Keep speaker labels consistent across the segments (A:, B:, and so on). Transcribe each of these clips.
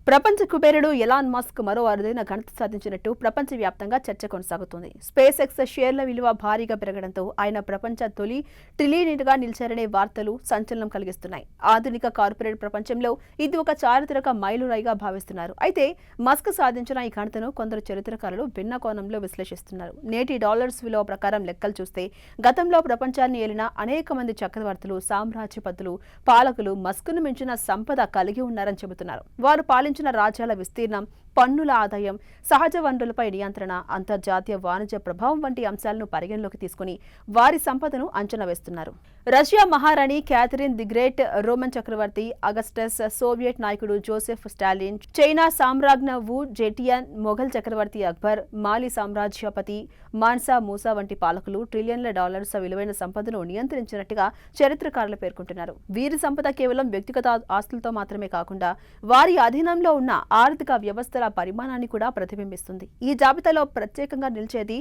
A: ప్రపంచ కుబేరుడు Elon Musk మరో అరుదైన ఘనత సాధించినట్టు ప్రపంచవ్యాప్తంగా చర్చ కొనసాగుతోంది. స్పేస్ ఎక్స్ షేర్ల విలువ భారీగా పెరగడంతో ఆయన ప్రపంచ తొలి ట్రిలియనీర్గా నిలిచారనే వార్తలు సంచలనం కలిగిస్తున్నాయి. ఆధునిక కార్పొరేట్ ప్రపంచంలో ఇది ఒక చారిత్రక మైలురాయిగా భావిస్తున్నారు. అయితే మస్క్ సాధించిన ఈ ఘనతను కొందరు చరిత్రకారులు భిన్న కోణంలో విశ్లేషిస్తున్నారు. నేటి డాలర్స్ విలువ ప్రకారం లెక్కలు చూస్తే గతంలో ప్రపంచాన్ని ఏలిన అనేక మంది చక్రవర్తులు, సామ్రాజ్యపతులు, పాలకులు మస్క్ను మించిన సంపద కలిగి ఉన్నారని చెబుతున్నారు. వారు పాలించిన రాజ్యాల విస్తీర్ణం, పన్నుల ఆదాయం, సహజ వనరులపై నియంత్రణ, అంతర్జాతీయ వాణిజ్య ప్రభావం వంటి అంశాలను పరిగణలోకి తీసుకుని వారి సంపదను అంచనా వేస్తున్నారు. రష్యా మహారాణి క్యాథరిన్ ది గ్రేట్, రోమన్ చక్రవర్తి అగస్టస్, సోవియట్ నాయకుడు జోసెఫ్ స్టాలిన్, చైనా సామ్రాజ్ఞ వు జెటియన్, మొఘల్ చక్రవర్తి అక్బర్, మాలి సామ్రాజ్యపతి మాన్సా మూసా వంటి పాలకులు ట్రిలియన్ల డాలర్స్ విలువైన సంపదను నియంత్రించినట్టుగా చరిత్రకారులు పేర్కొంటున్నారు. వీరి సంపద కేవలం వ్యక్తిగత ఆస్తులతో మాత్రమే కాకుండా వారి అధీనంలో ఉన్న ఆర్థిక వ్యవస్థల పరిమాణాన్ని కూడా ప్రతిబింబిస్తుంది. ఈ జాబితాలో ప్రత్యేకంగా నిలిచేది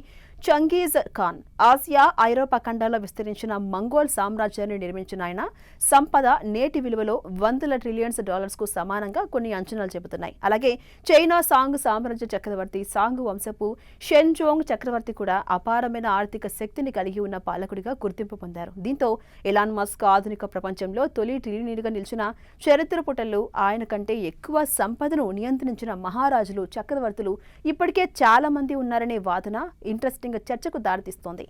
A: చంగీజ్ ఖాన్. ఆసియా, ఐరోపా ఖండాల్లో విస్తరించిన మంగోల్ సామ్రాజ్యాన్ని నిర్మించిన ఆయన సంపద నేటి విలువలో వందల ట్రిలియన్స్ డాలర్స్ కు సమానంగా కొన్ని అంచనాలు చెబుతున్నాయి. అలాగే చైనా సాంగ్ సామ్రాజ్య చక్రవర్తి సాంగ్ వంశపు షెన్జోంగ్ చక్రవర్తి కూడా అపారమైన ఆర్థిక శక్తిని కలిగి ఉన్న పాలకుడిగా గుర్తింపు పొందారు. దీంతో ఎలాన్ మస్క్ ఆధునిక ప్రపంచంలో తొలి ట్రిలియనీర్గా నిలిచిన చరిత్ర పుటల్లో ఆయన కంటే ఎక్కువ సంపదను నియంత్రించిన మహారాజులు, చక్రవర్తులు ఇప్పటికే చాలా మంది ఉన్నారనే వాదన ఇంట్రెస్టింగ్ చర్చకు దారితీస్తోంది.